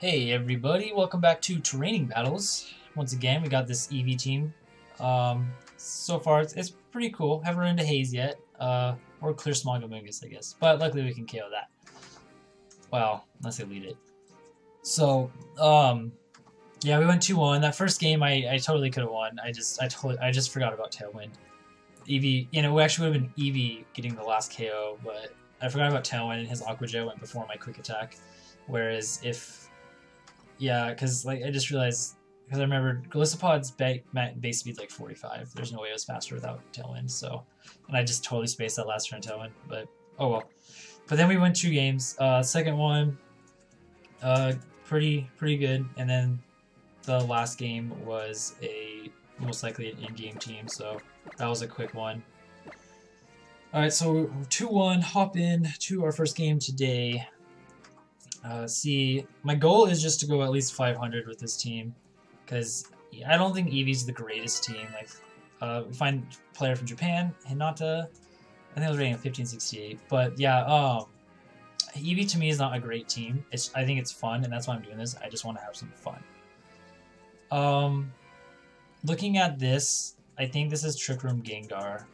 Hey everybody, welcome back to Training Battles. Once again, we got this Eevee team. So far it's pretty cool. Haven't run into Haze yet, or Clear Smogomungus, I guess. But luckily we can KO that. Well, unless they lead it. So, yeah, we went 2-1. That first game I totally could have won. I just forgot about Tailwind. Eevee, it actually would have been Eevee getting the last KO, but I forgot about Tailwind and his Aqua Jet went before my quick attack. Whereas if yeah, because I just realized because I remember Golisopod's base speed's like 45. There's no way it was faster without Tailwind. So, and I just totally spaced that last turn Tailwind. But oh well. But then we won 2 games. Second one, pretty good. And then the last game was most likely an in-game team. So that was a quick one. All right, so 2-1. Hop in to our first game today. See, my goal is just to go at least 500 with this team, because I don't think Eevee's the greatest team. We find a player from Japan, Hinata. I think I was rating at 1568. But yeah, Eevee to me is not a great team. I think it's fun, and that's why I'm doing this. I just want to have some fun. Looking at this, I think this is Trick Room Gengar.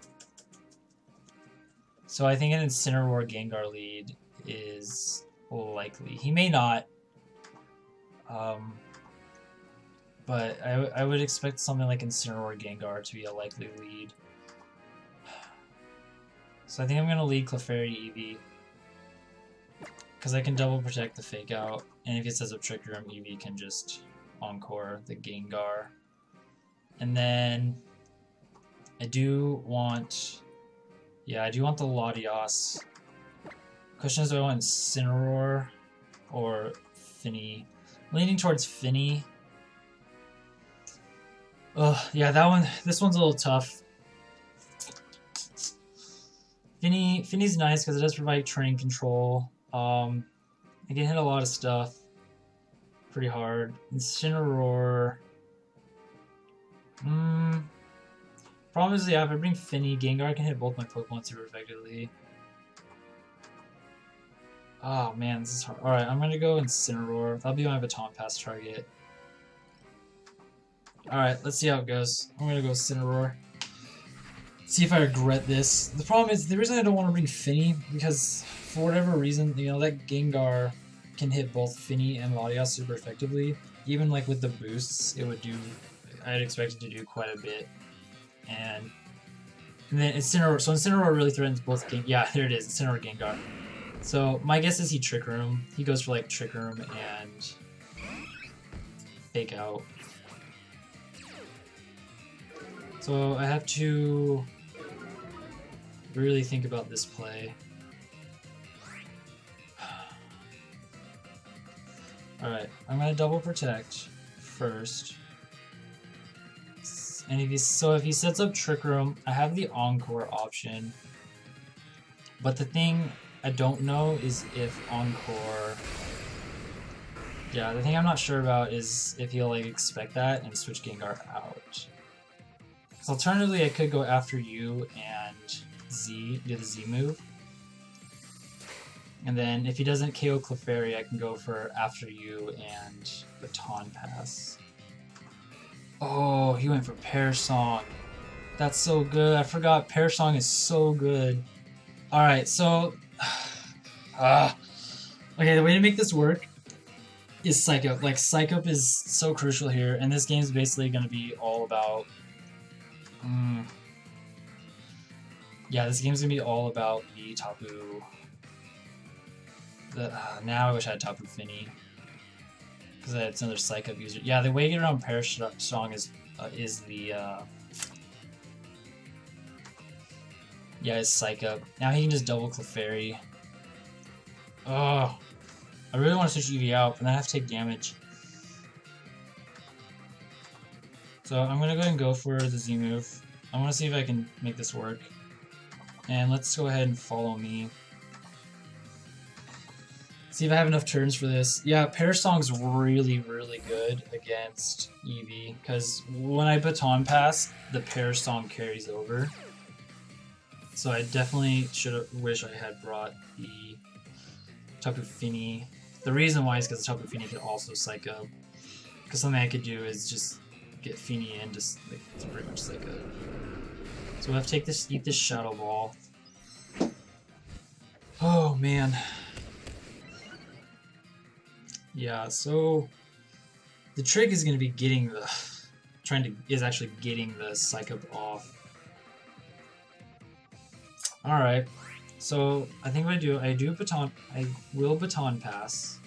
So I think an Incineroar Gengar lead is likely. He may not, but I would expect something like Incineroar Gengar to be a likely lead. So I think I'm going to lead Clefairy Eevee, because I can double protect the Fake Out, and if it sets up Trick Room, Eevee can just Encore the Gengar. And then I do want the Latios. Question is, do I want Incineroar or Finny? I'm leaning towards Finny. Yeah, this one's a little tough. Finny's nice because it does provide terrain control. I can hit a lot of stuff pretty hard. Incineroar. Problem is, yeah, if I bring Finny, Gengar can hit both my Pokemon super effectively. Oh man, this is hard. Alright, I'm gonna go Incineroar. That'll be my Baton Pass target. Alright, let's see how it goes. I'm gonna go Incineroar. See if I regret this. The problem is, the reason I don't want to bring Finny, because for whatever reason, that Gengar can hit both Finny and Latios super effectively. Even like with the boosts, I'd expect it to do quite a bit. And then Incineroar, so Incineroar really threatens both yeah, there it is, Incineroar Gengar. So my guess is he Trick Room. He goes for like Trick Room and Fake Out. So I have to really think about this play. Alright, I'm gonna double protect first. And if he sets up Trick Room, I have the Encore option. But the thing I don't know is if Encore... Yeah, the thing I'm not sure about is if he'll expect that and switch Gengar out. Because alternatively, I could go after you and do the Z move. And then if he doesn't KO Clefairy, I can go for after you and Baton Pass. Oh, he went for Pear Song. That's so good. I forgot Pear Song is so good. Alright, so... okay, the way to make this work is Psych Up. Psych Up is so crucial here, and this game is basically going to be all about... yeah, this game's going to be all about the Tapu... now I wish I had Tapu Fini. Because it's another Psych Up user. Yeah, the way to get around Pear Song is Psych Up. Now he can just double Clefairy. Oh, I really want to switch Eevee out, but then I have to take damage. So I'm gonna go ahead and go for the Z move. I want to see if I can make this work. And let's go ahead and follow me. See if I have enough turns for this. Yeah, Pear Song's really good against Eevee, because when I Baton Pass, the Pear Song carries over. So I definitely wish I had brought the Tapu Fini The reason why is because Tapu Fini can also Psych Up. Because something I could do is just get Fini in, just like it's pretty much Psych Up. So we'll have to take this, eat this Shadow Ball. Oh man. Yeah, so the trick is going to be getting the actually getting the Psych Up off. All right, so I think what I will Baton Pass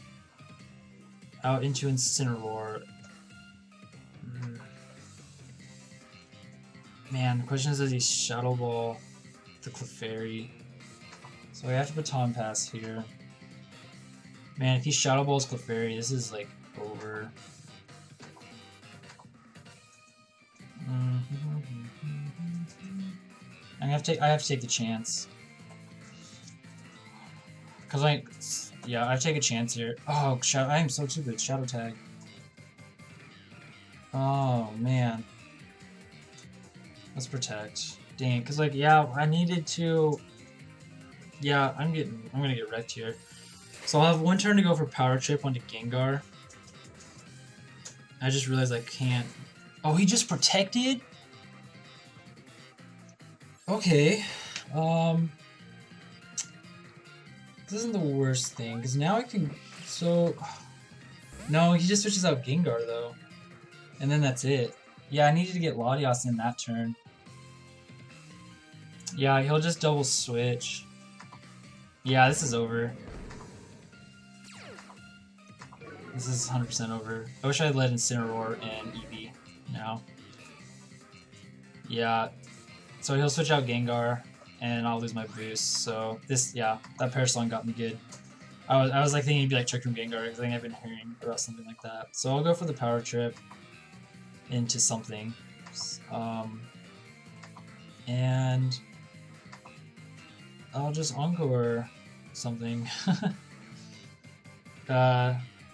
out into Incineroar. Man, the question is, does he Shadow Ball the Clefairy? So I have to Baton Pass here. Man, if he Shadow Balls Clefairy, this is like over. I have to take the chance. Cause I have to take a chance here. Oh, I am so stupid. Shadow Tag. Oh man. Let's protect. Dang, cause like I needed to. Yeah, I'm gonna get wrecked here. So I'll have one turn to go for Power Trip onto Gengar. I just realized I can't. Oh, he just protected? Okay. This isn't the worst thing, because now I can... So... No, he just switches out Gengar, though. And then that's it. Yeah, I needed to get Latios in that turn. Yeah, he'll just double switch. Yeah, this is over. This is 100% over. I wish I had led Incineroar and Eevee now. Yeah. So he'll switch out Gengar, and I'll lose my boost. So this, yeah, that Parasong got me good. I was like thinking he'd be like Trick Room Gengar, because I think I've been hearing about something like that. So I'll go for the Power Trip into something. And I'll just Encore something.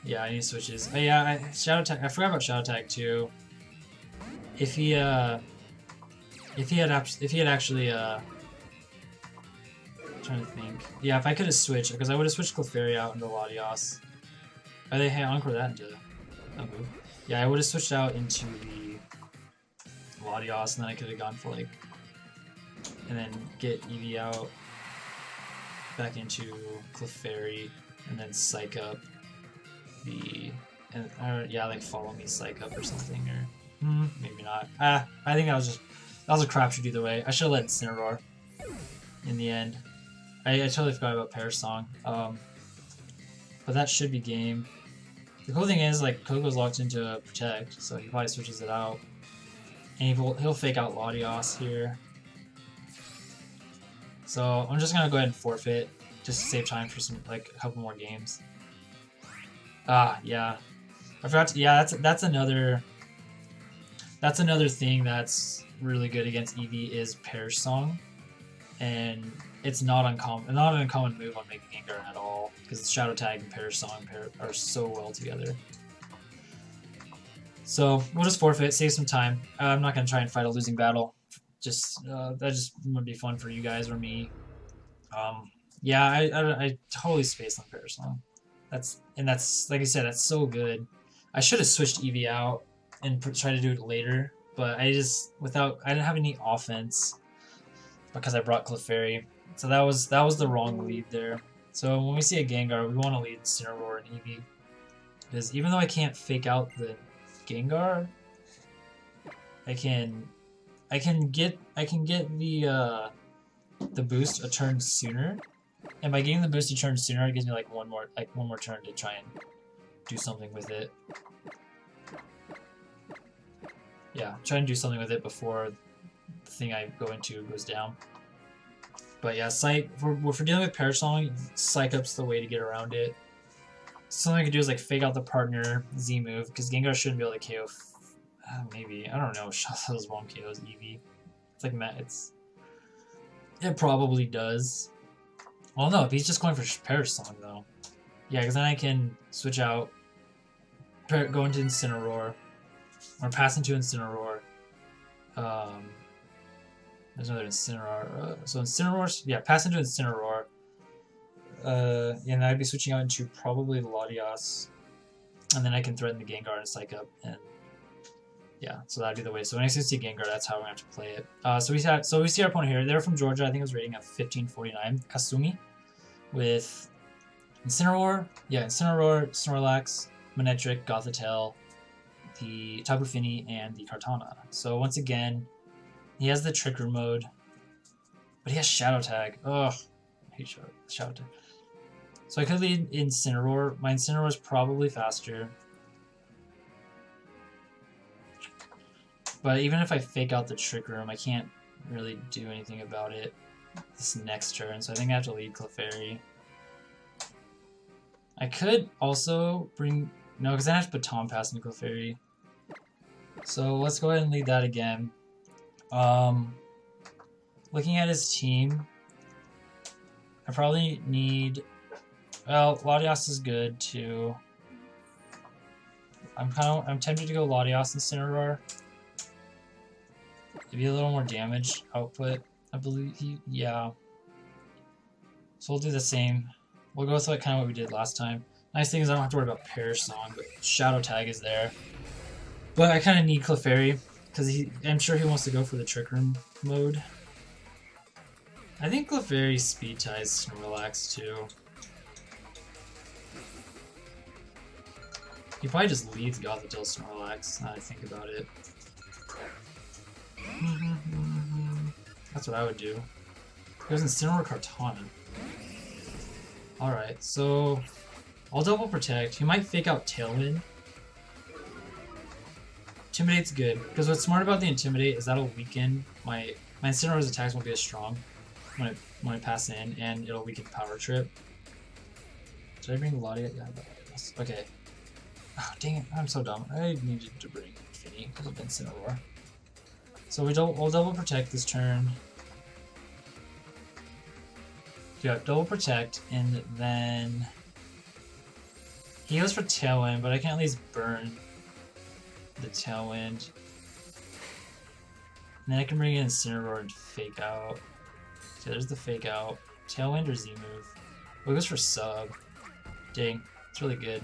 Yeah, I need switches. Oh yeah, Shadow Tag. I forgot about Shadow Tag too. If he had actually trying to think. Yeah, if I could have switched, because I would have switched Clefairy out into Latios. Oh, they Encore that into move. Yeah, I would have switched out into the Latios, and then I could have gone for like, and then get Eevee out back into Clefairy, and then Psych Up the, or yeah, like Follow Me Psych Up or something, or maybe not. I think that was a crapshoot either way. I should have let Incineroar in the end. I totally forgot about Parasong. But that should be game. The cool thing is, like, Koko's locked into Protect, so he probably switches it out. And he'll fake out Latios here. So I'm just gonna go ahead and forfeit, just to save time for some, like, a couple more games. Yeah. I forgot to, yeah, that's another thing that's really good against Eevee is Parasong. And it's not an uncommon move on Mega Gengar at all, because Shadow Tag and Parasong are so well together. So we'll just forfeit, save some time. I'm not gonna try and fight a losing battle. Just that just would be fun for you guys or me. Yeah, I totally spaced on Parasong. That's like I said, that's so good. I should have switched Eevee out and tried to do it later, but I didn't have any offense because I brought Clefairy. So that was the wrong lead there. So when we see a Gengar, we want to lead Incineroar and Eevee, because even though I can't fake out the Gengar, I can get the boost a turn sooner, and by getting the boost a turn sooner, it gives me like one more turn to try and do something with it. Yeah, try and do something with it before the thing I go into goes down. But yeah, if we're dealing with Parasong, Psych Up's the way to get around it. Something I could do is like fake out the partner Z move, because Gengar shouldn't be able to KO. Maybe, I don't know. Shotzel's won't KO's Eevee. It's like it probably does. Well, no, if he's just going for Parasong though. Yeah, because then I can switch out, go into Incineroar, or pass into Incineroar. There's another Incineroar. So Incineroar, yeah, pass into Incineroar. and I'd be switching out into probably Latias, and then I can threaten the Gengar and Psych Up, and yeah, so that'd be the way. So when I see Gengar, that's how we're gonna have to play it. So we see our opponent here. They're from Georgia. I think it was rating of 1549. Kasumi, with Incineroar, Snorlax, Manectric, Gothitelle, the Tapu Fini, and the Kartana. So once again, he has the Trick Room mode, but he has Shadow Tag. Ugh, I hate Shadow Tag. So I could lead Incineroar. My Incineroar is probably faster. But even if I fake out the Trick Room, I can't really do anything about it this next turn. So I think I have to lead Clefairy. I could also bring... No, because I have to Baton Pass into Clefairy. So let's go ahead and lead that again. Looking at his team, I probably need... Well, Latias is good too. I'm tempted to go Latias and Incineroar. Maybe a little more damage output, I believe. Yeah. So we'll do the same. We'll go with like kind of what we did last time. Nice thing is I don't have to worry about Perish Song, but Shadow Tag is there. But I kind of need Clefairy because I'm sure he wants to go for the Trick Room mode. I think Clefairy speed ties Snorlax too. He probably just leads Gothitelle Snorlax, now that I think about it. That's what I would do. He goes Incineroar Kartana. Alright, so I'll double protect. He might fake out Tailwind. Intimidate's good, because what's smart about the Intimidate is that'll weaken my Incineroar's attacks won't be as strong when I pass in, and it'll weaken Power Trip. Did I bring Latias? Yeah, okay. Oh, dang it, I'm so dumb. I needed to bring Fini because of Incineroar. So we'll double protect this turn. Yeah, double protect, and then he goes for Tailwind, but I can at least burn the Tailwind. And then I can bring in Incineroar and fake out. So there's the fake out. Tailwind or Z move. Oh, it goes for sub. Dang, it's really good.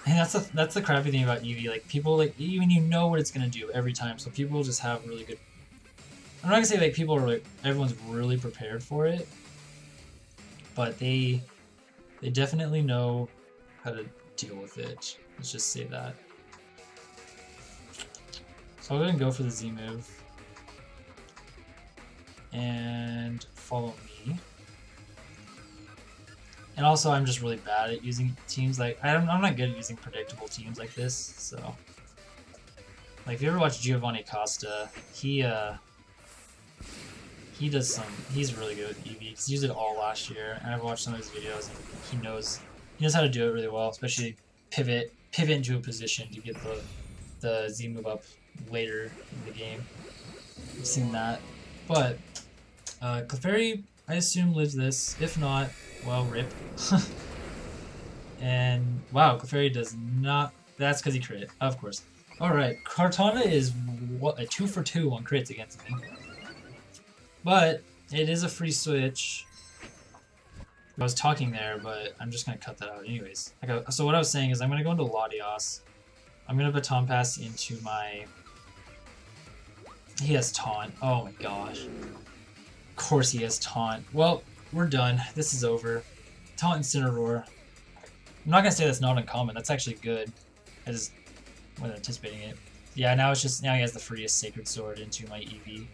And that's the crappy thing about Eevee. Like people even you know what it's gonna do every time, so people just have really good. I'm not gonna say like people are everyone's really prepared for it, but they definitely know how to deal with it. Let's just say that. So I'll go ahead and go for the Z move and follow me. And also, I'm just really bad at using teams like I'm not good at using predictable teams like this. So, like if you ever watch Giovanni Costa, he does some. He's really good with Eevee. He's used it all last year, and I've watched some of his videos, and he knows how to do it really well. Especially pivot into a position to get the Z move up later in the game. I've seen that, but Clefairy, I assume, lives this. If not, well, rip. And wow, Clefairy does not. That's because he crit, of course. Alright, Kartana is what, a 2 for 2 on crits against me. But it is a free switch. I was talking there, but I'm just going to cut that out anyways. So what I was saying is I'm going to go into Latias. I'm going to Baton Pass into my... He has Taunt. Oh my gosh. Of course he has Taunt. Well, we're done. This is over. Taunt Incineroar. I'm not going to say that's not uncommon. That's actually good. I just wasn't anticipating it. Yeah, now he has the freest Sacred Sword into my Eevee.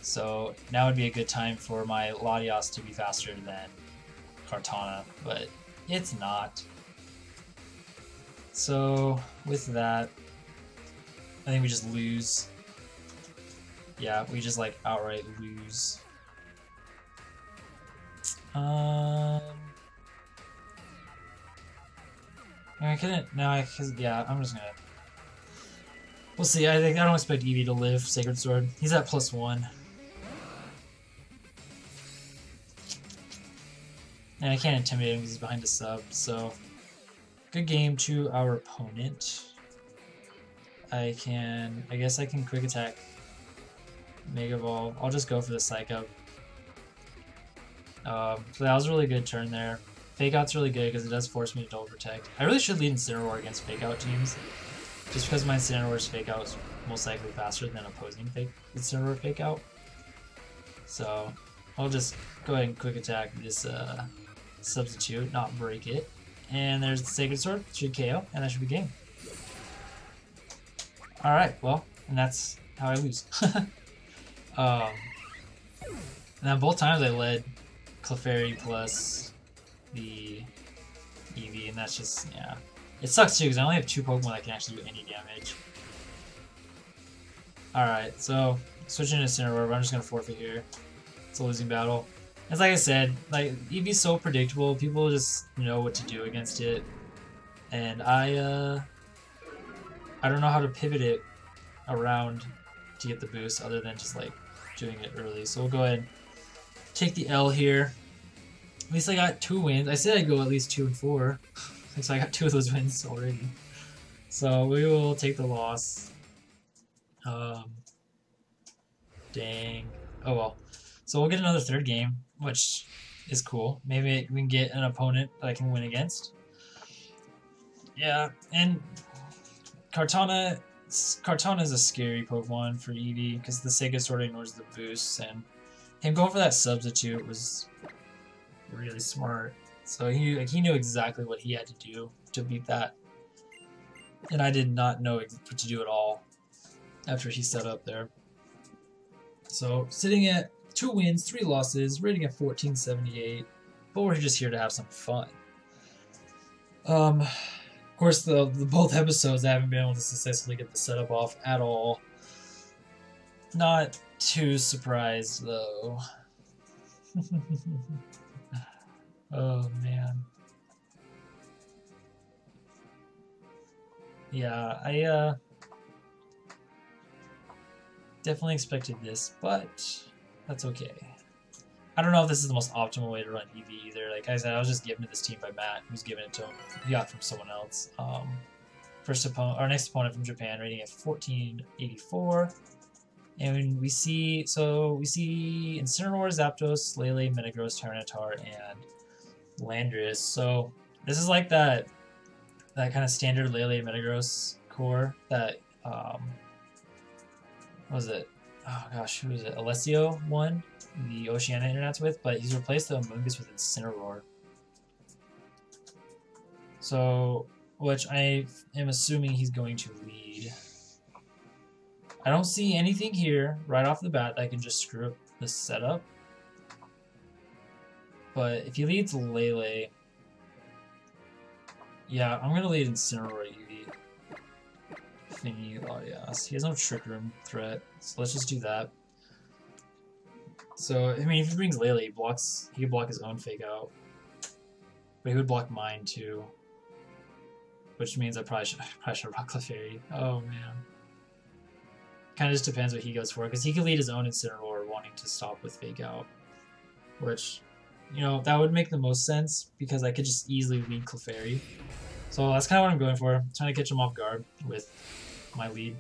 So now would be a good time for my Latias to be faster than Kartana, but it's not. So with that, I think we just lose. Yeah, we just like outright lose. I couldn't. No, yeah, I'm just gonna. We'll see. I don't expect Eevee to live Sacred Sword. He's at +1. And I can't intimidate him because he's behind a sub, so good game to our opponent. I guess I can quick attack Mega Evolve. I'll just go for the Psych Up. So that was a really good turn there. Fake Out's really good because it does force me to double protect. I really should lead Incineroar against Fake Out teams, just because my Incineroar's Fake Out is most likely faster than opposing Incineroar Fake Out. So I'll just go ahead and quick attack this substitute, not break it. And there's the Sacred Sword, should KO, and that should be game. Alright, well, and that's how I lose. And then both times I led Clefairy plus the Eevee, and that's just, yeah. It sucks too, because I only have 2 Pokemon that can actually do any damage. Alright, so switching to Incineroar, I'm just going to forfeit here. It's a losing battle. As like I said, like Eevee's so predictable, people just know what to do against it. And I don't know how to pivot it around to get the boost other than just like doing it early. So we'll go ahead and take the L here. At least I got 2 wins. I said I'd go at least 2 and 4. So I got 2 of those wins already. So we will take the loss. Dang. Oh well. So we'll get another 3rd game, which is cool. Maybe we can get an opponent that I can win against. Yeah, and Kartana is a scary Pokemon for Eevee because the Sacred Sword ignores the boosts, and him going for that substitute was really smart. So he knew exactly what he had to do to beat that, and I did not know what to do at all after he set up there. So sitting at 2 wins, 3 losses, rating at 1478, but we're just here to have some fun. Of course, the both episodes I haven't been able to successfully get the setup off at all. Not too surprised though. Oh man. Yeah, I definitely expected this, but that's okay. I don't know if this is the most optimal way to run Eevee either. Like I said, I was just given to this team by Matt, who's given it to him. He got it from someone else. Our next opponent from Japan, rating at 1484, and we see Incineroar, Zapdos, Lele, Metagross, Tyranitar, and Landorus. So this is like that kind of standard Lele Metagross core that what was it? Oh gosh, who was it? Alessio won the Oceania Internets with, but he's replaced the Amoonguss with Incineroar. So, which I am assuming he's going to lead. I don't see anything here right off the bat that can just screw up the setup. But if he leads Lele, yeah, I'm gonna lead Incineroar Eevee. Thingy, oh yes. He has no Trick Room threat, so let's just do that. So, I mean, if he brings Lele, he could block his own Fake Out. But he would block mine too. Which means I probably should rock Clefairy. Oh man. Kinda just depends what he goes for, because he could lead his own Incineroar wanting to stop with Fake Out. Which, you know, that would make the most sense, because I could just easily lead Clefairy. So that's kind of what I'm going for. I'm trying to catch him off guard with my lead.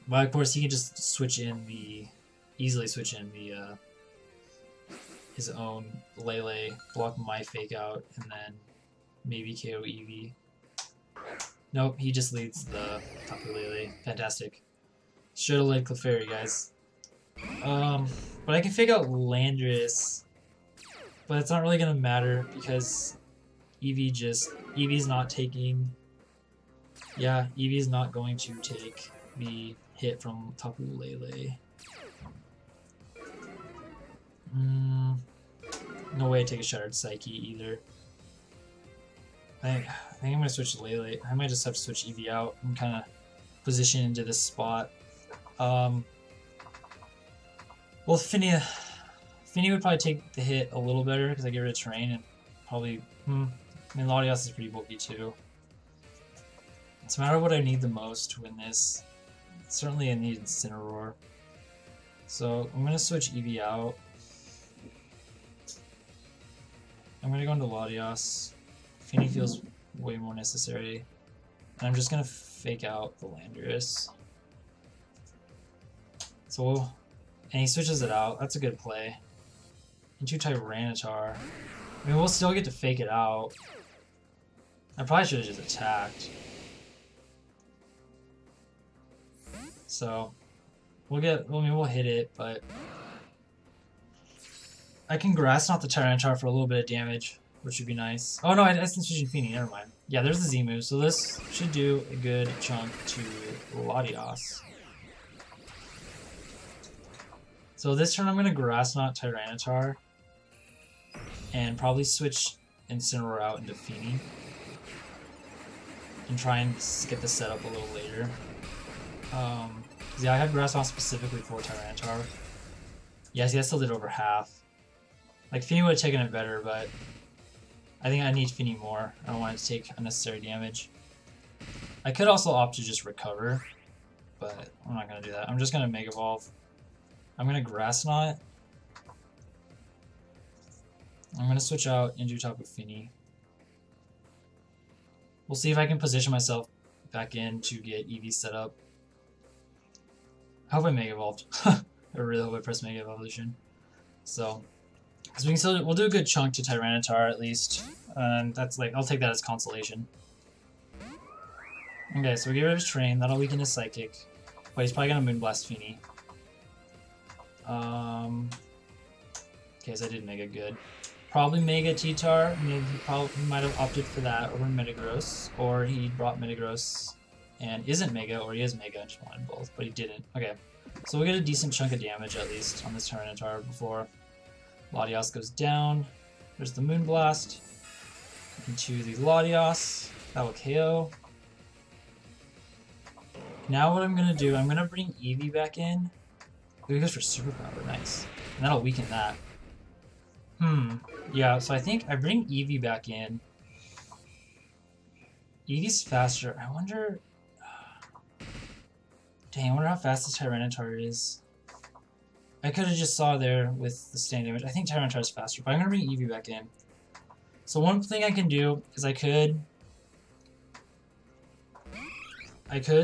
But of course he can just easily switch in his own Lele, block my Fake Out, and then maybe KO Eevee. Nope, he just leads the Tapu Lele. Fantastic. Should have led Clefairy, guys. But I can Fake Out Landorus, but it's not really gonna matter because Eevee's not taking. Yeah, Eevee's not going to take the hit from Tapu Lele. No way I take a Shattered Psyche either. I think I'm gonna switch to Lele. I might just have to switch Eevee out and kind of position into this spot. Well, Finny would probably take the hit a little better because I get rid of Terrain and probably. I mean, Latios is pretty bulky too. It's a matter of what I need the most to win this. Certainly, I need Incineroar. So I'm gonna switch Eevee out. I'm gonna go into Latios. Finny feels way more necessary. And I'm just gonna Fake Out the Landorus. So, and he switches it out. That's a good play. into Tyranitar. I mean, we'll still get to fake it out. I probably should have just attacked. So, we'll hit it, but I can Grass Knot the Tyranitar for a little bit of damage, which would be nice. Oh no, I didn't switch Feeny, never mind. Yeah, there's the Z move, so this should do a good chunk to Latios. So this turn I'm going to Grass Knot Tyranitar and probably switch Incineroar out into Feeny and try and get the setup a little later. Yeah, I have Grass Knot specifically for Tyranitar. Yeah, see, I still did over half. Like, Feeny would have taken it better, but I think I need Feeny more. I don't want it to take unnecessary damage. I could also opt to just recover, but I'm not going to do that. I'm just going to Mega Evolve. I'm going to Grass Knot. I'm going to switch out into Tapu Fini. We'll see if I can position myself back in to get Eevee set up. I hope I Mega Evolved. I really hope I press Mega Evolution. So, because we'll do a good chunk to Tyranitar at least. And that's like, I'll take that as consolation. Okay, so we get rid of his Train. That'll weaken his Psychic. But he's probably going to Moonblast Fini. Okay, so I did Mega good. Probably Mega T-Tar. Maybe he might have opted for that over Metagross. Or he brought Metagross and isn't Mega, or he is Mega and just wanted both, but he didn't. Okay, so we'll get a decent chunk of damage at least on this Tyranitar before Latios goes down. There's the Moonblast into the Latios. That will KO. Now what I'm going to do, I'm going to bring Eevee back in. He goes for Superpower, nice. And that'll weaken that. Yeah, so I think I bring Eevee back in. Eevee's faster. I wonder... Dang, I wonder how fast this Tyranitar is. I could have just saw there with the stand damage. I think Tyranitar is faster, but I'm going to bring Eevee back in. So one thing I can do is I could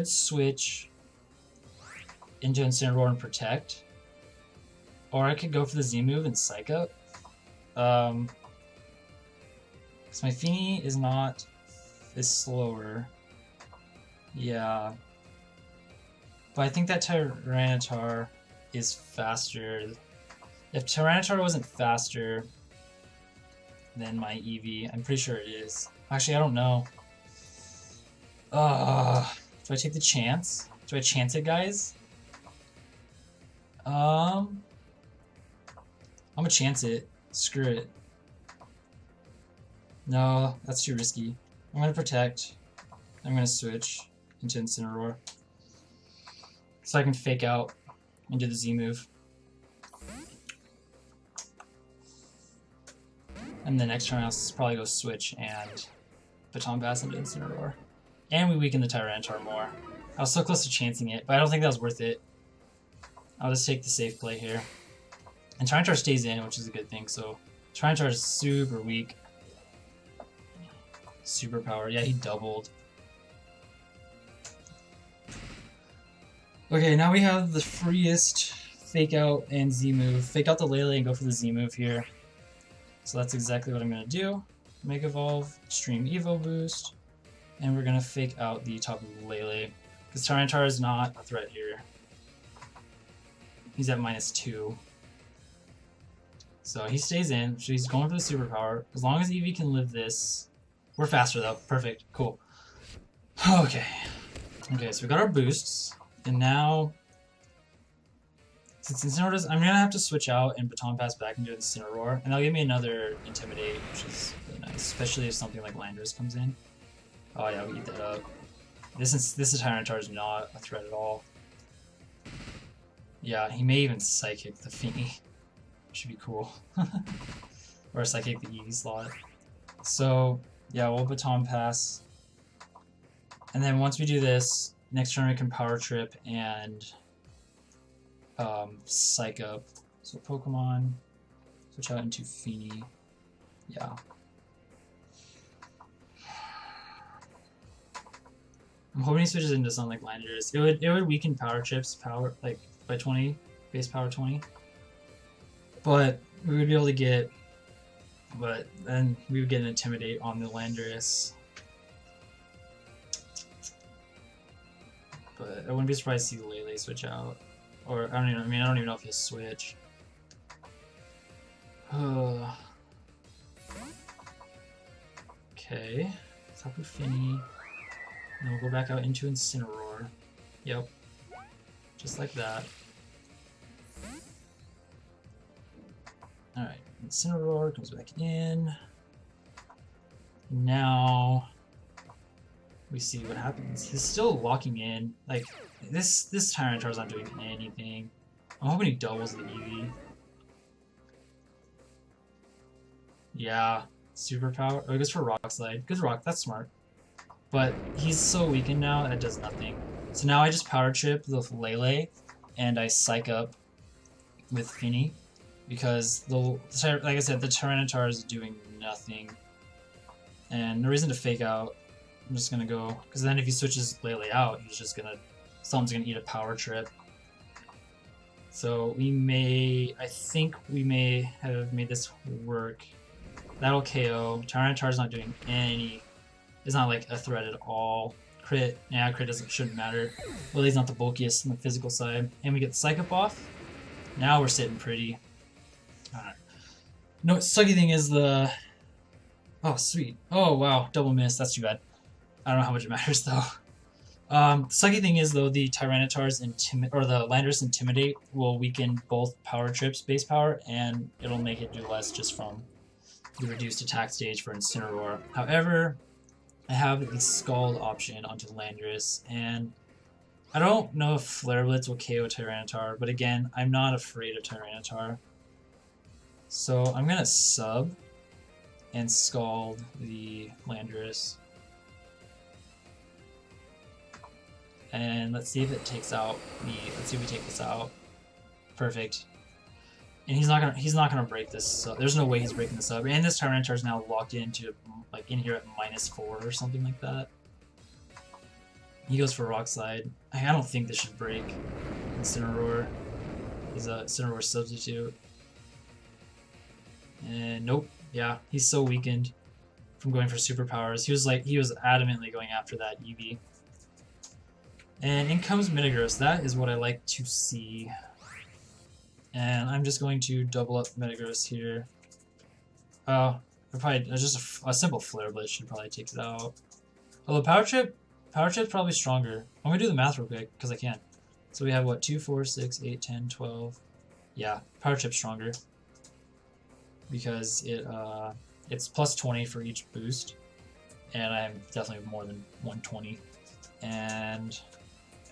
switch into Incineroar and Protect. Or I could go for the Z move and Psych Up. Because my Feeny is slower. Yeah. But I think that Tyranitar is faster. If Tyranitar wasn't faster than my Eevee, I'm pretty sure it is. Actually, I don't know. Do I take the chance? Do I chance it, guys? I'm gonna chance it. Screw it. No, that's too risky. I'm gonna Protect. I'm gonna switch into Incineroar. So I can fake out and do the Z move. And the next turn I'll probably go switch and Baton Pass into Incineroar. And we weaken the Tyranitar more. I was so close to chancing it, but I don't think that was worth it. I'll just take the safe play here. And Tyranitar stays in, which is a good thing, so Tyranitar is super weak. Superpower, yeah, he doubled. Okay, now we have the freest Fake Out and Z move. Fake out the Lele and go for the Z move here. So that's exactly what I'm going to do. Mega Evolve, Extreme Evo Boost, and we're going to fake out the top of the Lele. Because Tyranitar is not a threat here. He's at -2. So he stays in, so he's going for the Superpower. As long as Eevee can live this... We're faster though, perfect, cool. Okay. Okay, so we got our boosts. And now, since Incineroar does, I'm going to have to switch out and Baton Pass back into Incineroar. And that'll give me another Intimidate, which is really nice. Especially if something like Landorus comes in. Oh yeah, we eat that up. This Tyranitar is not a threat at all. Yeah, he may even Psychic the Feeny. Should be cool. Or Psychic the Eevee slot. So, yeah, we'll Baton Pass. And then once we do this, next turn we can Power Trip and Psych Up. So Pokemon, switch out into Feeny. Yeah. I'm hoping he switches into something like Landorus. It would weaken Power Trips by 20, base power 20. But we would be able to get, but then we would get an Intimidate on the Landorus. But I wouldn't be surprised to see Lele switch out. Or, I don't even know if he'll switch. Okay. Tapu Fini. And we'll go back out into Incineroar. Yep. Just like that. Alright, Incineroar comes back in. Now we see what happens. He's still locking in. Like, this Tyranitar's not doing anything. I'm hoping he doubles the Eevee. Yeah, superpower. Oh, he goes for Rock Slide. Good Rock, that's smart. But he's so weakened now that it does nothing. So now I just Power Trip with Lele, and I Psych Up with Fini. Because, like I said, the Tyranitar is doing nothing. And no reason to fake out. I'm just gonna go, because then if he switches Lele out, he's just gonna, someone's gonna eat a Power Trip. So I think we may have made this work. That'll KO. Tyranitar's not doing it's not like a threat at all. Crit, yeah, crit shouldn't matter. Lily's not the bulkiest on the physical side. And we get Psych Up off. Now we're sitting pretty. Alright. No, sucky thing is the... Oh, sweet. Oh, wow. Double miss. That's too bad. I don't know how much it matters, though. Sucky thing is, though, the Tyranitar's the Landorus Intimidate will weaken both Power Trips base power, and it'll make it do less just from the reduced attack stage for Incineroar. However, I have the Scald option onto Landorus, and I don't know if Flare Blitz will KO Tyranitar, but again, I'm not afraid of Tyranitar. So I'm gonna sub and Scald the Landorus. And let's see if it takes out let's see if we take this out. Perfect. And he's not gonna break this sub. There's no way he's breaking this sub. And this Tyranitar is now locked into like in here at -4 or something like that. He goes for Rock Slide. I don't think this should break Incineroar. He's a Incineroar substitute. And nope. Yeah, he's so weakened from going for superpowers. He was adamantly going after that Eevee. And in comes Metagross. That is what I like to see. And I'm just going to double up Metagross here. Probably just a simple Flare Blitz should probably take it out. Although Power Trip's probably stronger. I'm gonna do the math real quick because I can. So we have what, 2, 4, 6, 8, 10, 12. Yeah, Power Trip's stronger because it's plus 20 for each boost, and I'm definitely more than 120. And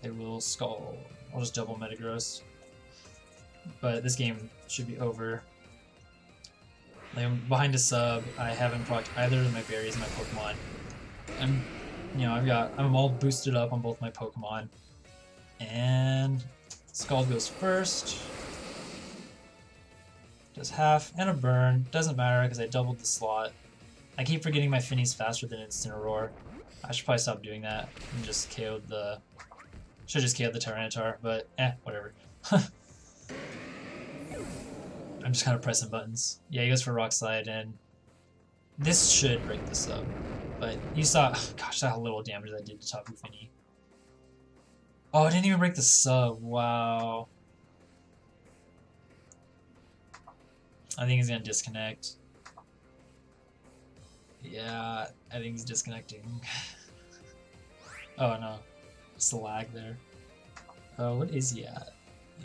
I will Skull. I'll just double Metagross. But this game should be over. Like, I'm behind a sub. I haven't procced either of my berries in my Pokemon. I'm all boosted up on both my Pokemon. And Scald goes first. Does half and a burn. Doesn't matter because I doubled the slot. I keep forgetting my Fini's faster than Incineroar. I should probably stop doing that and just KO'd the... Should've just KO'd the Tyranitar, but whatever. I'm just kind of pressing buttons. Yeah, he goes for Rock Slide, and this should break this up. But you saw, gosh, that little damage that did to Tapu Fini. Oh, I didn't even break the sub. Wow. I think he's gonna disconnect. Yeah, I think he's disconnecting. Oh no, it's the lag there. Oh, what is he at?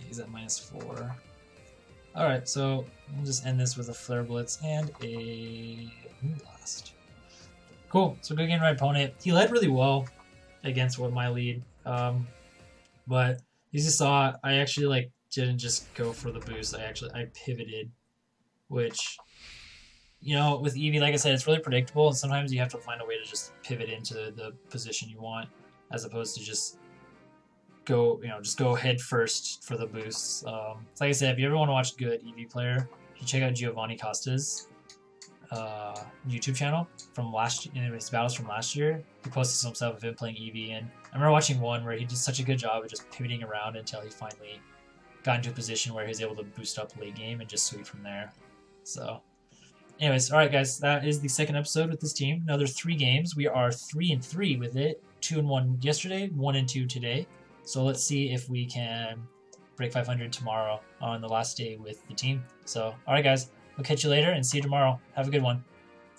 He's at -4. Alright, so we'll just end this with a Flare Blitz and a Moonblast. Cool, so good game to my opponent. He led really well against my lead. But as you saw, I actually didn't just go for the boost. I pivoted, which, you know, with Eevee, like I said, it's really predictable, and sometimes you have to find a way to just pivot into the position you want, as opposed to just go head first for the boosts. So like I said, if you ever want to watch a good Eevee player, you should check out Giovanni Costa's YouTube channel from his battles from last year. He posted some stuff of him playing Eevee, and I remember watching one where he did such a good job of just pivoting around until he finally got into a position where he was able to boost up late game and just sweep from there. So, anyways, all right, guys, that is the second episode with this team. Another 3 games. We are 3-3 with it. 2-1 yesterday, 1-2 today. So let's see if we can break 500 tomorrow on the last day with the team. So, all right, guys, we'll catch you later and see you tomorrow. Have a good one.